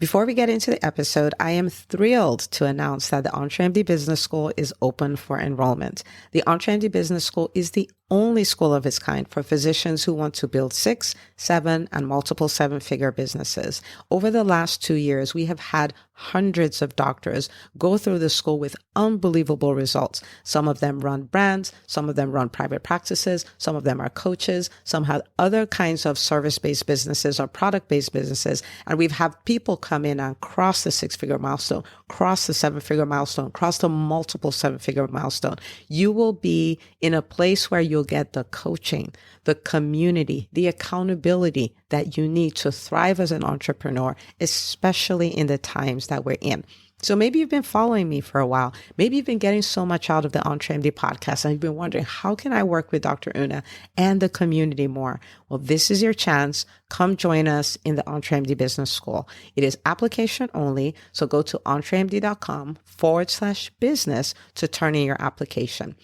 Before we get into the episode, I am thrilled to announce that the EntreMD Business School is open for enrollment. The EntreMD Business School is the only school of its kind for physicians who want to build 6, 7, and multiple 7-figure businesses. Over the last 2 years, we have had hundreds of doctors go through the school with unbelievable results. Some of them run brands, some of them run private practices, some of them are coaches, some have other kinds of service-based businesses or product-based businesses. And we've had people come in and cross the 6-figure milestone, cross the 7-figure milestone, cross the multiple 7-figure milestone. You will be in a place where you'll get the coaching, the community, the accountability that you need to thrive as an entrepreneur, especially in the times that we're in. So maybe you've been following me for a while. Maybe you've been getting so much out of the EntreMD podcast and you've been wondering, how can I work with Dr. Una and the community more? Well, this is your chance. Come join us in the EntreMD Business School. It is application only. So go to entremd.com/business to turn in your application.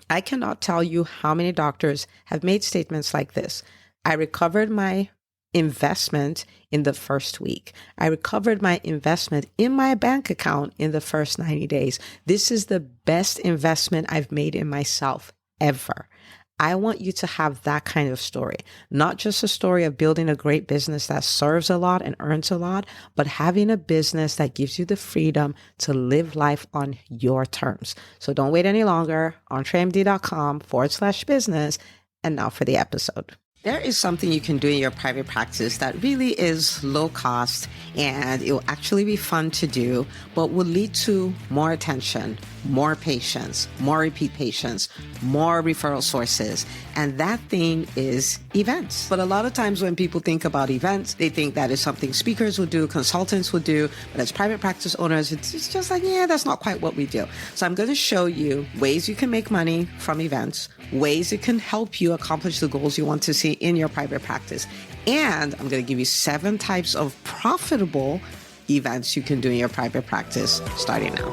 I cannot tell you how many doctors have made statements like this. I recovered my investment in the first week. I recovered my investment in my bank account in the first 90 days. This is the best investment I've made in myself ever. I want you to have that kind of story, not just a story of building a great business that serves a lot and earns a lot, but having a business that gives you the freedom to live life on your terms. So don't wait any longer. entremd.com/business. And now for the episode. There is something you can do in your private practice that really is low cost and it will actually be fun to do, but will lead to more attention, more patients, more repeat patients, more referral sources. And that thing is events. But a lot of times when people think about events, they think that is something speakers would do, consultants would do. But as private practice owners, it's just like, yeah, that's not quite what we do. So I'm going to show you ways you can make money from events, ways it can help you accomplish the goals you want to see in your private practice. And I'm going to give you 7 types of profitable events you can do in your private practice starting now.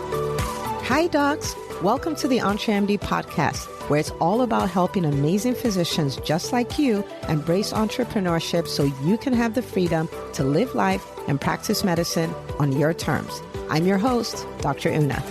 Hi, docs. Welcome to the EntreMD podcast, where it's all about helping amazing physicians just like you embrace entrepreneurship so you can have the freedom to live life and practice medicine on your terms. I'm your host, Dr. Una.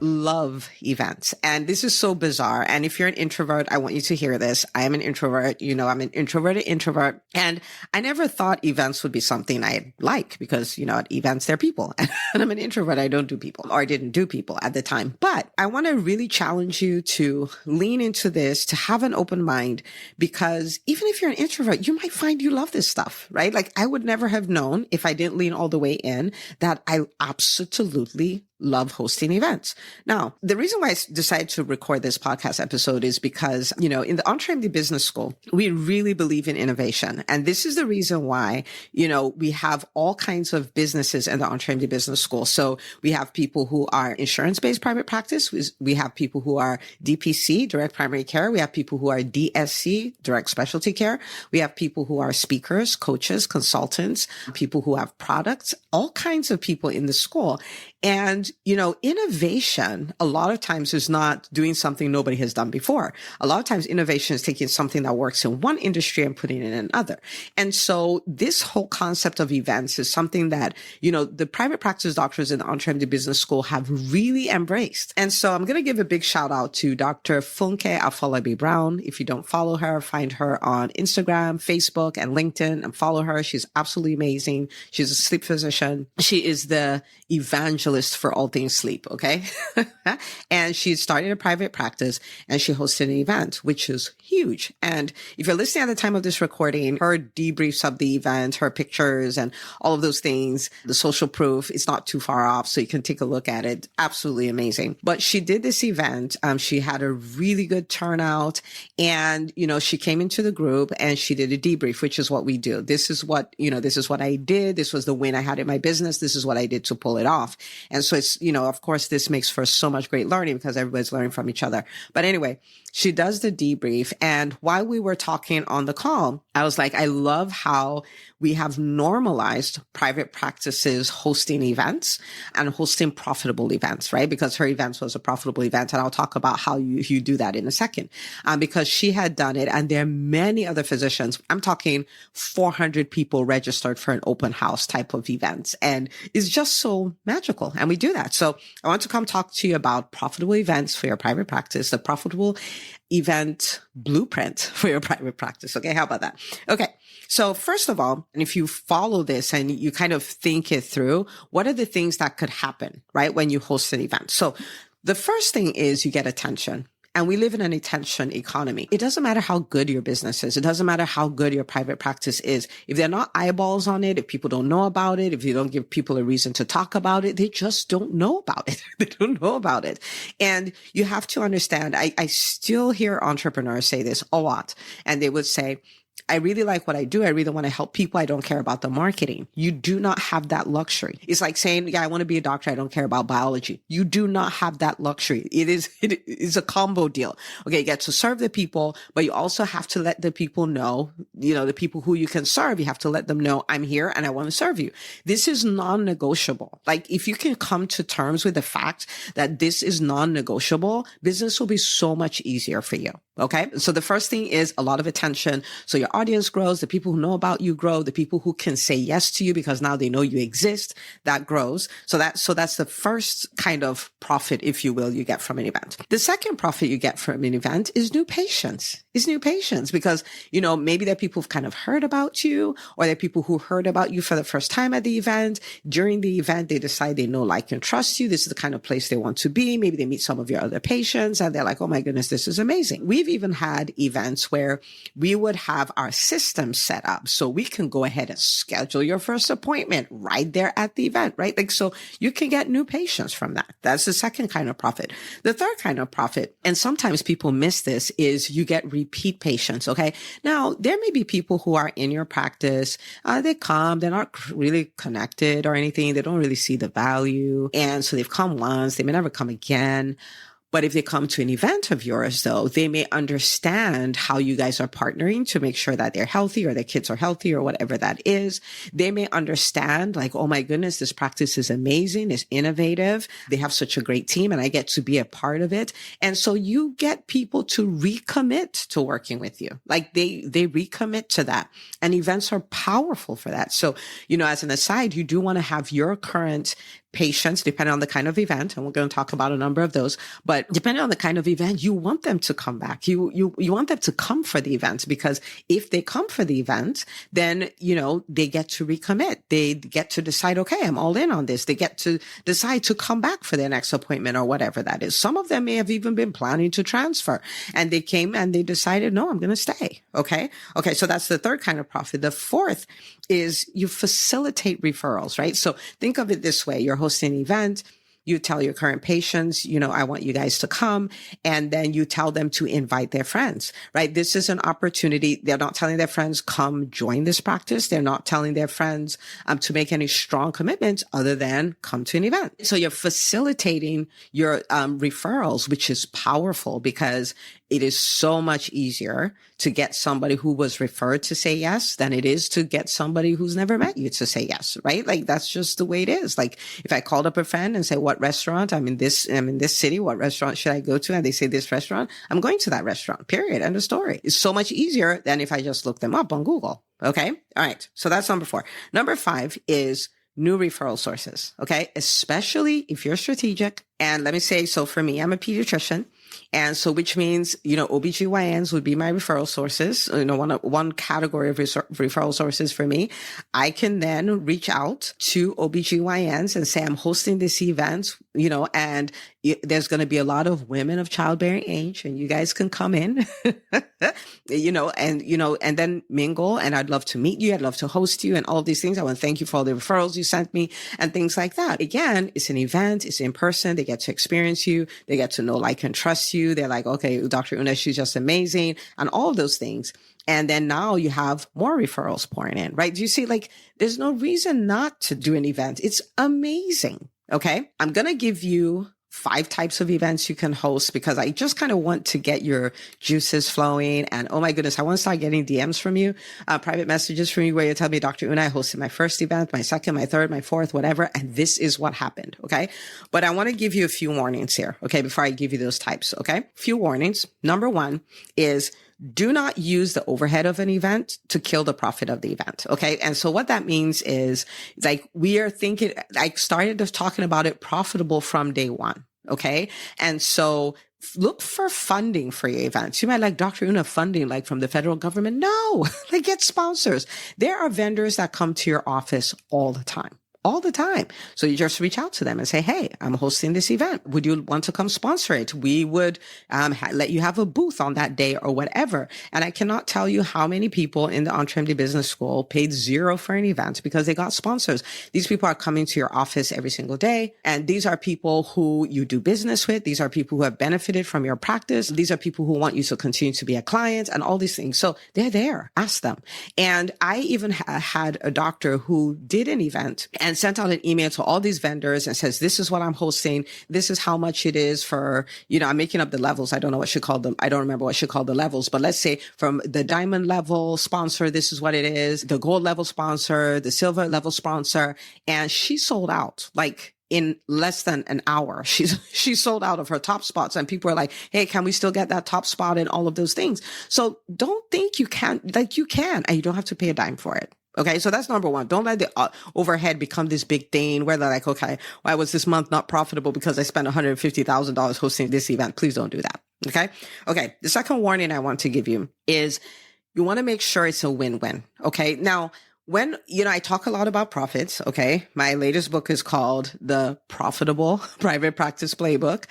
Love events. And this is so bizarre. And if you're an introvert, I want you to hear this. I am an introvert. You know, I'm an introverted introvert. And I never thought events would be something I like because, you know, at events, they're people. And I'm an introvert. I don't do people, or I didn't do people at the time. But I want to really challenge you to lean into this, to have an open mind, because even if you're an introvert, you might find you love this stuff, right? Like I would never have known if I didn't lean all the way in that I absolutely love hosting events. Now, the reason why I decided to record this podcast episode is because, you know, in the EntreMD Business School, we really believe in innovation. And this is the reason why, you know, we have all kinds of businesses in the EntreMD Business School. So we have people who are insurance-based private practice. We have people who are DPC, direct primary care. We have people who are DSC, direct specialty care. We have people who are speakers, coaches, consultants, people who have products, all kinds of people in the school. And, you know, innovation a lot of times is not doing something nobody has done before. A lot of times innovation is taking something that works in one industry and putting it in another. And so this whole concept of events is something that, you know, the private practice doctors in the EntreMD Business School have really embraced. And so I'm going to give a big shout out to Dr. Funke Afolabi-Brown. If you don't follow her, find her on Instagram, Facebook, and LinkedIn and follow her. She's absolutely amazing. She's a sleep physician. She is the evangelist for all things sleep, okay? And she started a private practice and she hosted an event, which is huge. And if you're listening at the time of this recording, her debriefs of the event, her pictures and all of those things, the social proof, it's not too far off. So you can take a look at it. Absolutely amazing. But she did this event. She had a really good turnout and, you know, she came into the group and she did a debrief, which is what we do. This is what, you know, this is what I did. This was the win I had in my business. This is what I did to pull it off. And so it's, you know, of course, this makes for so much great learning because everybody's learning from each other. But anyway, she does the debrief. And while we were talking on the call, I was like, I love how we have normalized private practices hosting events and hosting profitable events, right? Because her events was a profitable event. And I'll talk about how you do that in a second, because she had done it. And there are many other physicians. I'm talking 400 people registered for an open house type of events. And it's just so magical. And we do that. So I want to come talk to you about profitable events for your private practice, the profitable event blueprint for your private practice. Okay. How about that? Okay. So first of all, and if you follow this and you kind of think it through, what are the things that could happen, right? When you host an event? So the first thing is you get attention. And we live in an attention economy. It doesn't matter how good your business is. It doesn't matter how good your private practice is. If there are not eyeballs on it, if people don't know about it, if you don't give people a reason to talk about it, they just don't know about it. They don't know about it. And you have to understand, I still hear entrepreneurs say this a lot. And they would say, I really like what I do. I really want to help people. I don't care about the marketing. You do not have that luxury. It's like saying, yeah, I want to be a doctor. I don't care about biology. You do not have that luxury. It is a combo deal. Okay. You get to serve the people, but you also have to let the people know, the people who you can serve, you have to let them know I'm here and I want to serve you. This is non-negotiable. Like if you can come to terms with the fact that this is non-negotiable, business will be so much easier for you. Okay. So the first thing is a lot of attention. So your audience grows, the people who know about you grow, the people who can say yes to you because now they know you exist, that grows. So that's the first kind of profit, if you will, you get from an event. The second profit you get from an event is new patients. Because, maybe there are people who've kind of heard about you, or there are people who heard about you for the first time at the event. During the event, they decide they know, like, and trust you. This is the kind of place they want to be. Maybe they meet some of your other patients and they're like, oh my goodness, this is amazing. We've even had events where we would have our system set up so we can go ahead and schedule your first appointment right there at the event, right? Like, so you can get new patients from that. That's the second kind of profit. The third kind of profit, and sometimes people miss this, is you get repeat patients. Okay. Now there may be people who are in your practice. They come, they're not really connected or anything. They don't really see the value. And so they've come once, they may never come again. But if they come to an event of yours, though, they may understand how you guys are partnering to make sure that they're healthy or their kids are healthy or whatever that is. They may understand, like, oh my goodness, this practice is amazing, it's innovative. They have such a great team and I get to be a part of it. And so you get people to recommit to working with you. Like they recommit to that. And events are powerful for that. So, as an aside, you do want to have your current patients, depending on the kind of event, and we're going to talk about a number of those, but depending on the kind of event, you want them to come back. You want them to come for the event, because if they come for the event, then, they get to recommit. They get to decide, okay, I'm all in on this. They get to decide to come back for their next appointment or whatever that is. Some of them may have even been planning to transfer, and they came and they decided, no, I'm going to stay. Okay. So that's the third kind of profit. The fourth is you facilitate referrals, right? So think of it this way. You're hosting an event. You tell your current patients, I want you guys to come, and then you tell them to invite their friends, right? This is an opportunity. They're not telling their friends, come join this practice. They're not telling their friends to make any strong commitments other than come to an event. So you're facilitating your referrals, which is powerful because it is so much easier to get somebody who was referred to say yes than it is to get somebody who's never met you to say yes, right? Like that's just the way it is. Like if I called up a friend and say, what restaurant? I'm in this city. What restaurant should I go to? And they say this restaurant, I'm going to that restaurant, period. End of story. It's so much easier than if I just look them up on Google. Okay. All right. So that's number 4. Number 5 is new referral sources. Okay. Especially if you're strategic. And let me say, so for me, I'm a pediatrician. And so, which means, OBGYNs would be my referral sources, one category of referral sources for me. I can then reach out to OBGYNs and say, I'm hosting this event, and there's going to be a lot of women of childbearing age, and you guys can come in, and then mingle. And I'd love to meet you. I'd love to host you and all of these things. I want to thank you for all the referrals you sent me and things like that. Again, it's an event. It's in person. They get to experience you. They get to know, like, and trust you. They're like, okay, Dr. Una, she's just amazing, and all of those things. And then now you have more referrals pouring in, right? Do you see, like, there's no reason not to do an event. It's amazing. Okay. I'm going to give you 5 types of events you can host, because I just kind of want to get your juices flowing. And oh my goodness, I want to start getting DMs from you, private messages from you where you tell me, Dr. Una, I hosted my first event, my second, my third, my fourth, whatever. And this is what happened. Okay. But I want to give you a few warnings here. Okay. Before I give you those types. Okay. Few warnings. Number 1 is, do not use the overhead of an event to kill the profit of the event. Okay. And so what that means is, like, we are thinking, I started just talking about it profitable from day one. Okay. And so look for funding for your events. You might like, Dr. Una, funding like from the federal government. No, like, get sponsors. There are vendors that come to your office all the time. All the time. So you just reach out to them and say, hey, I'm hosting this event. Would you want to come sponsor it? We would let you have a booth on that day or whatever. And I cannot tell you how many people in the EntreMD Business School paid $0 for an event because they got sponsors. These people are coming to your office every single day. And these are people who you do business with. These are people who have benefited from your practice. These are people who want you to continue to be a client and all these things. So they're there. Ask them. And I even had a doctor who did an event and sent out an email to all these vendors and says, this is what I'm hosting. This is how much it is for, I'm making up the levels. I don't know what she called them. I don't remember what she called the levels, but let's say from the diamond level sponsor, this is what it is. The gold level sponsor, the silver level sponsor. And she sold out like in less than an hour. She sold out of her top spots, and people are like, hey, can we still get that top spot and all of those things? So don't think you can't, like, you can, and you don't have to pay a dime for it. Okay. So that's number 1. Don't let the overhead become this big thing where they're like, okay, why was this month not profitable because I spent $150,000 hosting this event? Please don't do that. Okay. Okay. The second warning I want to give you is you want to make sure it's a win-win. Okay. Now, when, I talk a lot about profits. Okay. My latest book is called The Profitable Private Practice Playbook.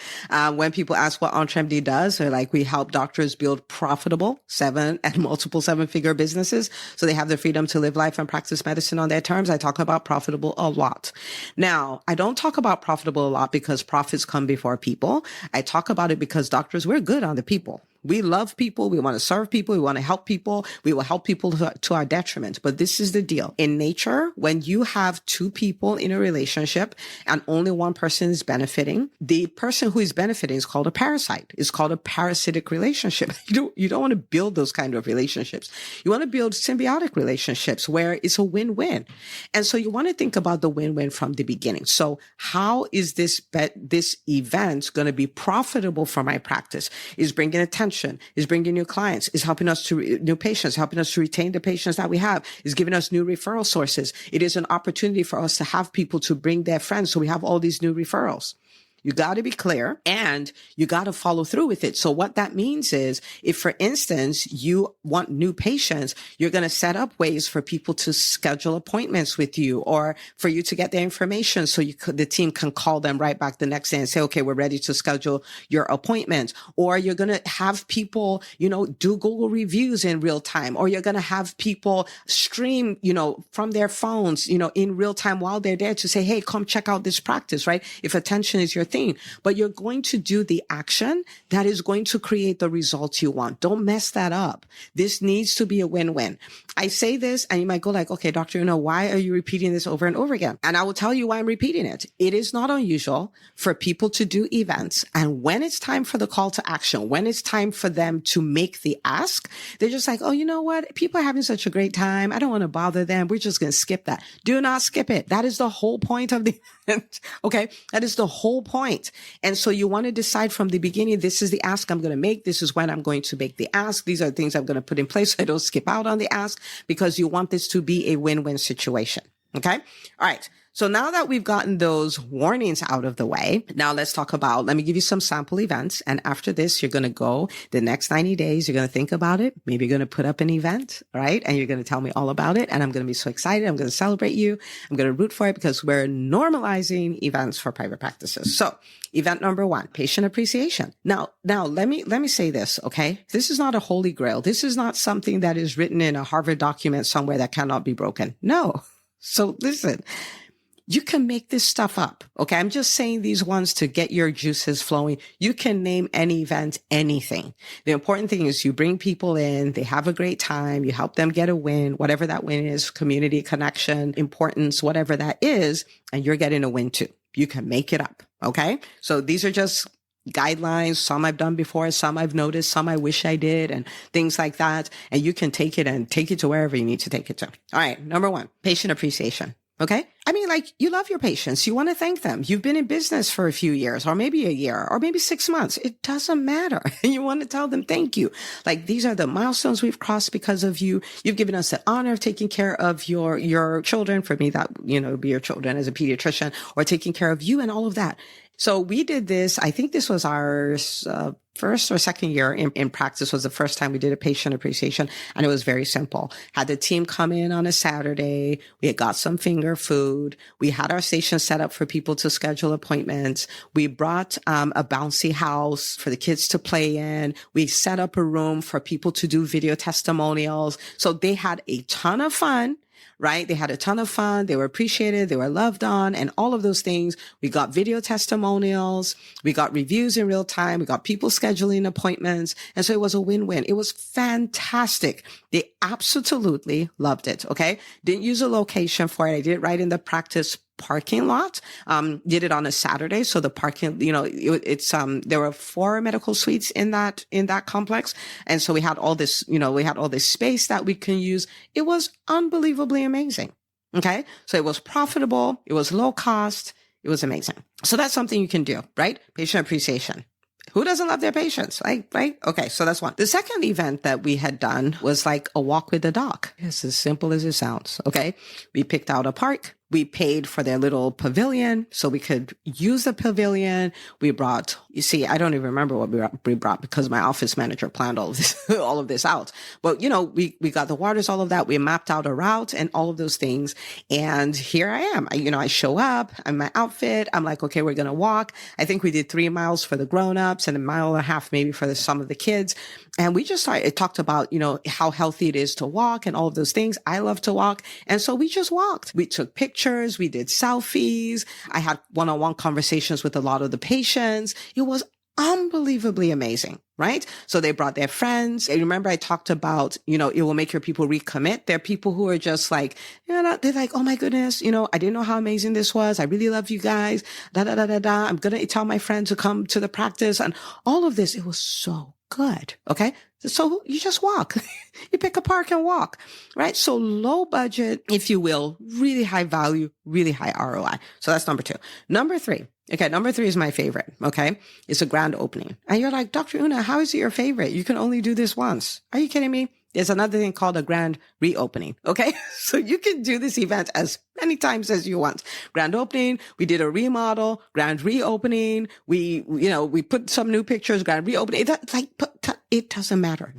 When people ask what EntreMD does, they're like, we help doctors build profitable 7 and multiple 7-figure businesses so they have the freedom to live life and practice medicine on their terms. I talk about profitable a lot. Now, I don't talk about profitable a lot because profits come before people. I talk about it because doctors, we're good on the people. We love people. We want to serve people. We want to help people. We will help people to our detriment. But this is the deal. In nature, when you have 2 people in a relationship and only one person is benefiting, the person who is benefiting is called a parasite. It's called a parasitic relationship. You don't want to build those kind of relationships. You want to build symbiotic relationships where it's a win-win. And so you want to think about the win-win from the beginning. So how is this event going to be profitable for my practice? Is bringing attention, is bringing new clients, is helping us to new patients, helping us to retain the patients that we have, is giving us new referral sources. It is an opportunity for us to have people to bring their friends. So we have all these new referrals. You got to be clear and you got to follow through with it. So what that means is if, for instance, you want new patients, you're going to set up ways for people to schedule appointments with you or for you to get their information. So the team can call them right back the next day and say, okay, we're ready to schedule your appointment. Or you're going to have people, do Google reviews in real time, or you're going to have people stream, from their phones, in real time while they're there to say, hey, come check out this practice, right? If attention is your thing, but you're going to do the action that is going to create the results you want. Don't mess that up. This needs to be a win-win. I say this and you might go like, okay, Dr. Una, why are you repeating this over and over again? And I will tell you why I'm repeating it. It is not unusual for people to do events. And when it's time for the call to action, when it's time for them to make the ask, they're just like, oh, you know what? People are having such a great time. I don't want to bother them. We're just going to skip that. Do not skip it. That is the whole point of the event. Okay. That is the whole point. And so you want to decide from the beginning, this is the ask I'm going to make. This is when I'm going to make the ask. These are the things I'm going to put in place so I don't skip out on the ask, because you want this to be a win-win situation. Okay. All right. So now that we've gotten those warnings out of the way, now let's talk about, let me give you some sample events. And after this, you're going to go the next 90 days. You're going to think about it. Maybe you're going to put up an event, right? And you're going to tell me all about it. And I'm going to be so excited. I'm going to celebrate you. I'm going to root for it because we're normalizing events for private practices. So event number 1, patient appreciation. Now let me say this. Okay. This is not a holy grail. This is not something that is written in a Harvard document somewhere that cannot be broken. No. So listen. You can make this stuff up. Okay. I'm just saying these ones to get your juices flowing. You can name any event, anything. The important thing is you bring people in, they have a great time, you help them get a win, whatever that win is, community connection, importance, whatever that is, and you're getting a win too. You can make it up. Okay. So these are just guidelines. Some I've done before, some I've noticed, some I wish I did, and things like that. And you can take it to wherever you need to take it to. All right. Number one, patient appreciation. Okay. I mean, like, you love your patients. You want to thank them. You've been in business for a few years, or maybe a year, or maybe 6 months. It doesn't matter. You want to tell them thank you. Like, these are the milestones we've crossed because of you. You've given us the honor of taking care of your children. For me, that, be your children as a pediatrician, or taking care of you and all of that. So we did this. I think this was our first or second year in practice. Was the first time we did a patient appreciation, and it was very simple. Had the team come in on a Saturday. We had got some finger food. We had our station set up for people to schedule appointments. We brought a bouncy house for the kids to play in. We set up a room for people to do video testimonials. So they had a ton of fun. Right? They had a ton of fun. They were appreciated. They were loved on, and all of those things. We got video testimonials. We got reviews in real time. We got people scheduling appointments. And so it was a win-win. It was fantastic. They absolutely loved it. Okay. Didn't use a location for it. I did it right in the practice parking lot. Did it on a Saturday. So the parking, there were 4 medical suites in that complex. And so we had all this, space that we can use. It was unbelievably amazing. Okay. So it was profitable. It was low cost. It was amazing. So that's something you can do, right? Patient appreciation. Who doesn't love their patients? Right? Okay. So that's one. The second event that we had done was like a walk with the doc. It's as simple as it sounds. Okay. We picked out a park. We paid for their little pavilion so we could use the pavilion. We brought, I don't even remember what we brought because my office manager planned all of this out. But, we got the waters, all of that. We mapped out a route and all of those things. And here I am. I show up in my outfit. I'm like, okay, we're going to walk. I think we did 3 miles for the grownups and 1.5 miles maybe for some of the kids. And we just talked about, how healthy it is to walk and all of those things. I love to walk. And so we just walked. We took pictures. We did selfies. I had one-on-one conversations with a lot of the patients. It was unbelievably amazing, right? So they brought their friends. And remember I talked about, it will make your people recommit. There are people who are just like, they're like, oh my goodness, I didn't know how amazing this was. I really love you guys. I'm going to tell my friend to come to the practice and all of this. It was so good. Okay. So you just walk. You pick a park and walk, right? So low budget, if you will, really high value, really high ROI. So that's number 2. Number 3. Okay. Number 3 is my favorite. Okay. It's a grand opening. And you're like, Dr. Una, how is it your favorite? You can only do this once. Are you kidding me? There's another thing called a grand reopening. Okay. So you can do this event as many times as you want. Grand opening. We did a remodel, grand reopening. We put some new pictures, grand reopening. It doesn't matter.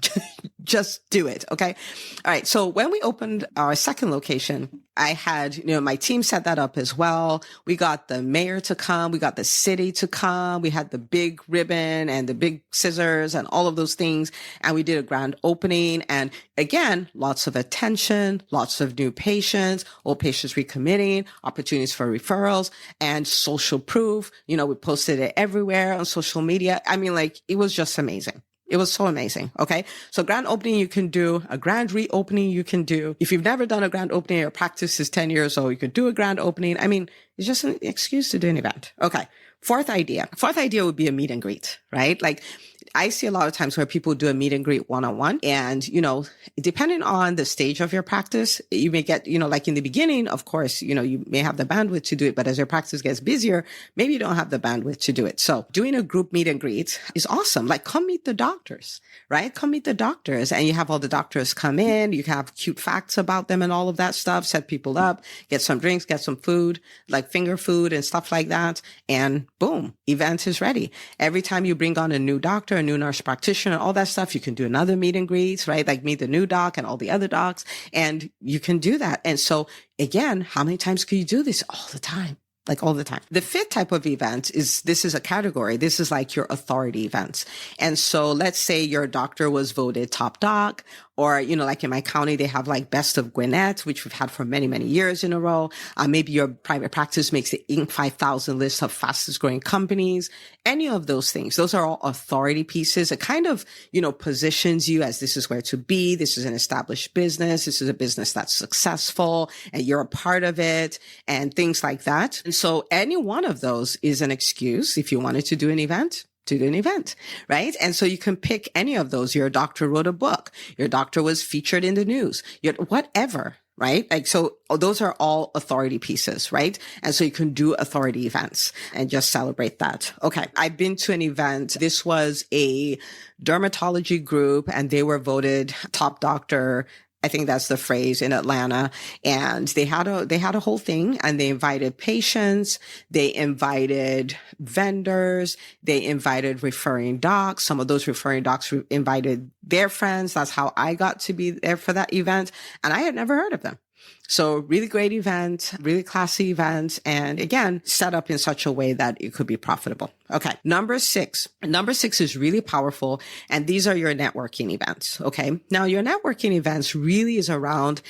Just do it. Okay. All right. So when we opened our second location, I had, my team set that up as well. We got the mayor to come. We got the city to come. We had the big ribbon and the big scissors and all of those things. And we did a grand opening. And again, lots of attention, lots of new patients, old patients recommitting, opportunities for referrals and social proof. We posted it everywhere on social media. I mean, it was just amazing. It was so amazing. Okay. So grand opening you can do, a grand reopening you can do. If you've never done a grand opening, your practice is 10 years old, you could do a grand opening. I mean, it's just an excuse to do an event. Okay. Fourth idea would be a meet and greet, right? I see a lot of times where people do a meet and greet one-on-one and, depending on the stage of your practice, you may get, like in the beginning, of course, you may have the bandwidth to do it, but as your practice gets busier, maybe you don't have the bandwidth to do it. So doing a group meet and greet is awesome. Like come meet the doctors, right? Come meet the doctors and you have all the doctors come in, you have cute facts about them and all of that stuff, set people up, get some drinks, get some food, like finger food and stuff like that. And boom, event is ready. Every time you bring on a new doctor, a new nurse practitioner, all that stuff, you can do another meet and greet, right? Like meet the new doc and all the other docs, and you can do that. And so again, how many times can you do this? All the time. Like all the time. The 5th type of event this is a category. This is like your authority events. And so let's say your doctor was voted top doc or, like in my county, they have like Best of Gwinnett, which we've had for many, many years in a row. Maybe your private practice makes the Inc. 5000 list of fastest growing companies. Any of those things, those are all authority pieces. It kind of, positions you as this is where to be. This is an established business. This is a business that's successful and you're a part of it and things like that. And so any one of those is an excuse if you wanted to do an event. To do an event, right? And so you can pick any of those. Your doctor wrote a book. Your doctor was featured in the news. Whatever, right? Like, so those are all authority pieces, right? And so you can do authority events and just celebrate that. Okay. I've been to an event. This was a dermatology group and they were voted top doctor, I think that's the phrase, in Atlanta. And they had a whole thing and they invited patients. They invited vendors. They invited referring docs. Some of those referring docs invited their friends. That's how I got to be there for that event. And I had never heard of them. So really great event, really classy event. And again, set up in such a way that it could be profitable. Okay. Number six is really powerful. And these are your networking events. Okay. Now your networking events really is around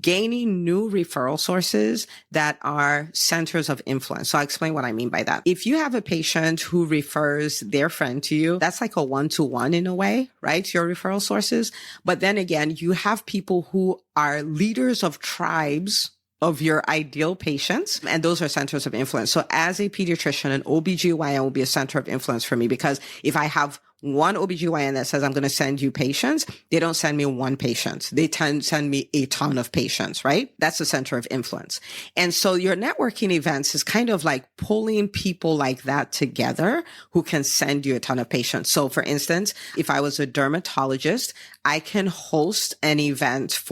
gaining new referral sources that are centers of influence. So I'll explain what I mean by that. If you have a patient who refers their friend to you, that's like a one-to-one in a way, right? Your referral sources. But then again, you have people who are leaders of tribes of your ideal patients. And those are centers of influence. So as a pediatrician, an OBGYN will be a center of influence for me because if I have one OBGYN that says, I'm going to send you patients, they don't send me one patient. They send me a ton of patients, right? That's the center of influence. And so your networking events is kind of like pulling people like that together who can send you a ton of patients. So for instance, if I was a dermatologist, I can host an event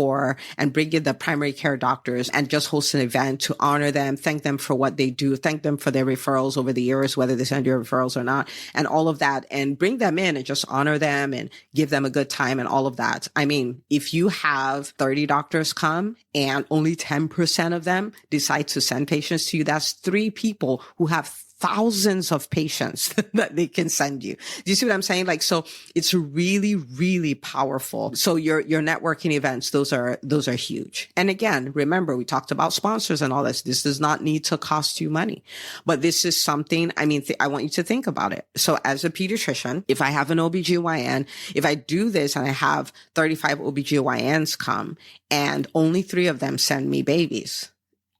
and bring in the primary care doctors and just host an event to honor them, thank them for what they do, thank them for their referrals over the years, whether they send you referrals or not, and all of that, and bring them in and just honor them and give them a good time and all of that. I mean, if you have 30 doctors come and only 10% of them decide to send patients to you, that's 3 people who have thousands of patients that they can send you. Do you see what I'm saying? Like, so it's really, really powerful. So your networking events, those are huge. And again, remember, we talked about sponsors and all this. This does not need to cost you money, but this is something, I want you to think about it. So as a pediatrician, if I have an OBGYN, if I do this and I have 35 OBGYNs come and only 3 of them send me babies,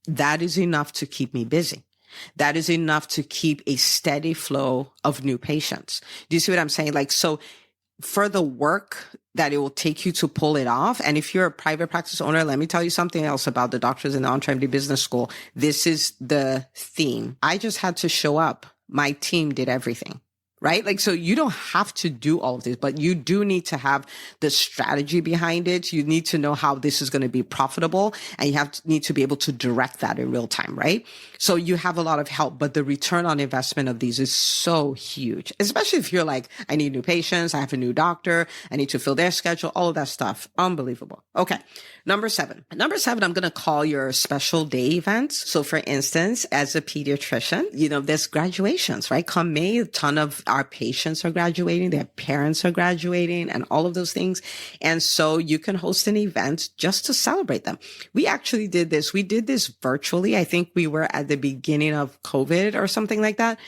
that is enough to keep me busy. That is enough to keep a steady flow of new patients. Do you see what I'm saying? Like, so for the work that it will take you to pull it off. And if you're a private practice owner, let me tell you something else about the doctors in the EntreMD Business School. This is the theme. I just had to show up. My team did everything. Right? Like, so you don't have to do all of this, but you do need to have the strategy behind it. You need to know how this is going to be profitable and you need to be able to direct that in real time, right? So you have a lot of help, but the return on investment of these is so huge, especially if you're like, I need new patients. I have a new doctor. I need to fill their schedule, all of that stuff. Unbelievable. Okay. Number seven, I'm going to call your special day events. So for instance, as a pediatrician, there's graduations, right? Come May, a ton of our patients are graduating, their parents are graduating and all of those things. And so you can host an event just to celebrate them. We actually did this. We did this virtually. I think we were at the beginning of COVID or something like that.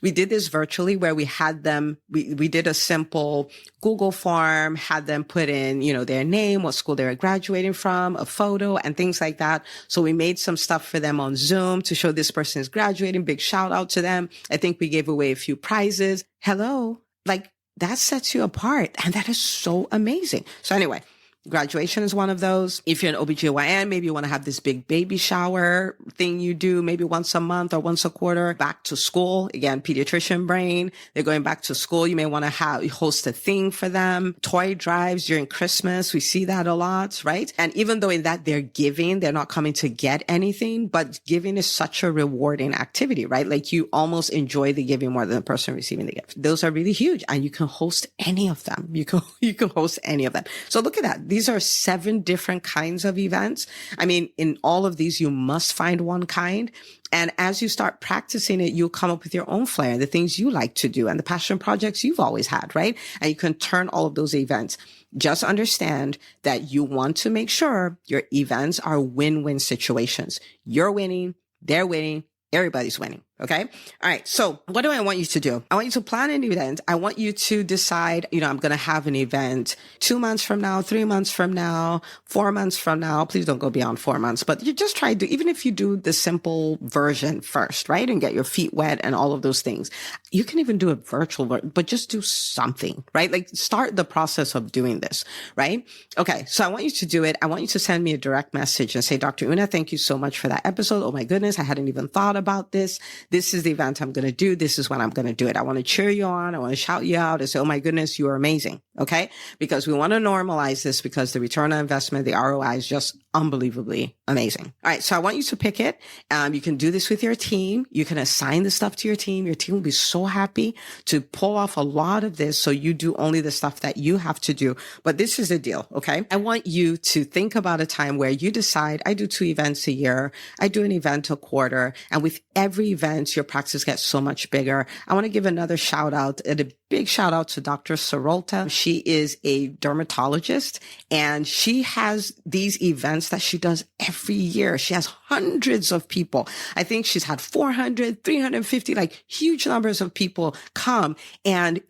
We did this virtually where we had them, we did a simple Google form, had them put in, their name, what school they were graduating from, a photo and things like that. So we made some stuff for them on Zoom to show this person is graduating. Big shout out to them. I think we gave away a few prizes. Hello. Like, that sets you apart. And that is so amazing. So anyway, graduation is one of those. If you're an OBGYN, maybe you want to have this big baby shower thing you do maybe once a month or once a quarter. Back to school. Again, pediatrician brain. They're going back to school. You may want to host a thing for them. Toy drives during Christmas. We see that a lot, right? And even though in that they're giving, they're not coming to get anything, but giving is such a rewarding activity, right? Like you almost enjoy the giving more than the person receiving the gift. Those are really huge and you can host any of them. You can host any of them. So look at that. these are 7 different kinds of events. I mean, in all of these, you must find one kind. And as you start practicing it, you'll come up with your own flair, the things you like to do and the passion projects you've always had, right? And you can turn all of those events. Just understand that you want to make sure your events are win-win situations. You're winning, they're winning, everybody's winning. Okay. All right. So what do I want you to do? I want you to plan an event. I want you to decide, I'm going to have an event 2 months from now, 3 months from now, 4 months from now. Please don't go beyond 4 months, but you just try to, even if you do the simple version first, right? And get your feet wet and all of those things. You can even do a virtual, but just do something, right? Like start the process of doing this, right? Okay. So I want you to do it. I want you to send me a direct message and say, Dr. Una, thank you so much for that episode. Oh my goodness. I hadn't even thought about this. This is the event I'm going to do. This is when I'm going to do it. I want to cheer you on. I want to shout you out and say, oh my goodness, you are amazing. Okay. Because we want to normalize this because the return on investment, the ROI is just unbelievably amazing. All right. So I want you to pick it. You can do this with your team. You can assign the stuff to your team. Your team will be so happy to pull off a lot of this. So you do only the stuff that you have to do. But this is the deal. Okay. I want you to think about a time where you decide, I do 2 events a year. I do an event a quarter. And with every event, your practice gets so much bigger. I want to give another shout out, and a big shout out to Dr. Sarolta. She is a dermatologist and she has these events that she does every year. She has hundreds of people. I think she's had 400, 350, like huge numbers of people come, and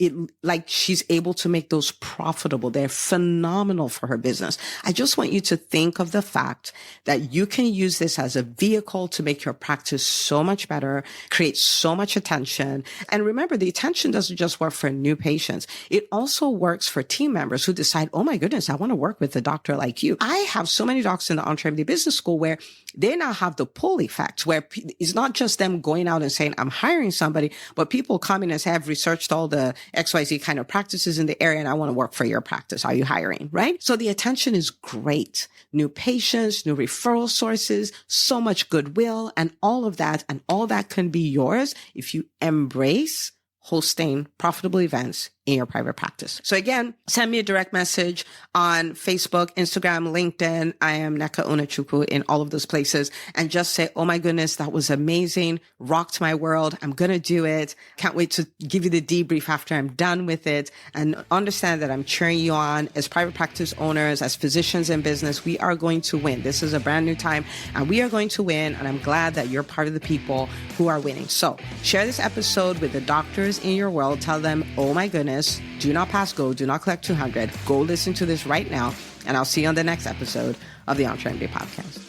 she's able to make those profitable. They're phenomenal for her business. I just want you to think of the fact that you can use this as a vehicle to make your practice so much better, create so much attention. And remember, the attention doesn't just work for new patients. It also works for team members who decide, oh my goodness, I want to work with a doctor like you. I have so many docs in the EntreMD Business School where they now have the pull effect, where it's not just them going out and saying, I'm hiring somebody, but people coming and say, I've researched all the XYZ kind of practices in the area and I want to work for your practice. Are you hiring? Right? So the attention is great. New patients, new referral sources, so much goodwill and all of that. And all that can be yours if you embrace hosting profitable events in your private practice. So again, send me a direct message on Facebook, Instagram, LinkedIn. I am Neka Onachukwu in all of those places, and just say, oh my goodness, that was amazing. Rocked my world. I'm going to do it. Can't wait to give you the debrief after I'm done with it, and understand that I'm cheering you on. As private practice owners, as physicians in business, we are going to win. This is a brand new time and we are going to win. And I'm glad that you're part of the people who are winning. So share this episode with the doctors in your world. Tell them, oh my goodness, do not pass go, do not collect 200. Go listen to this right now, and I'll see you on the next episode of the EntreMD podcast.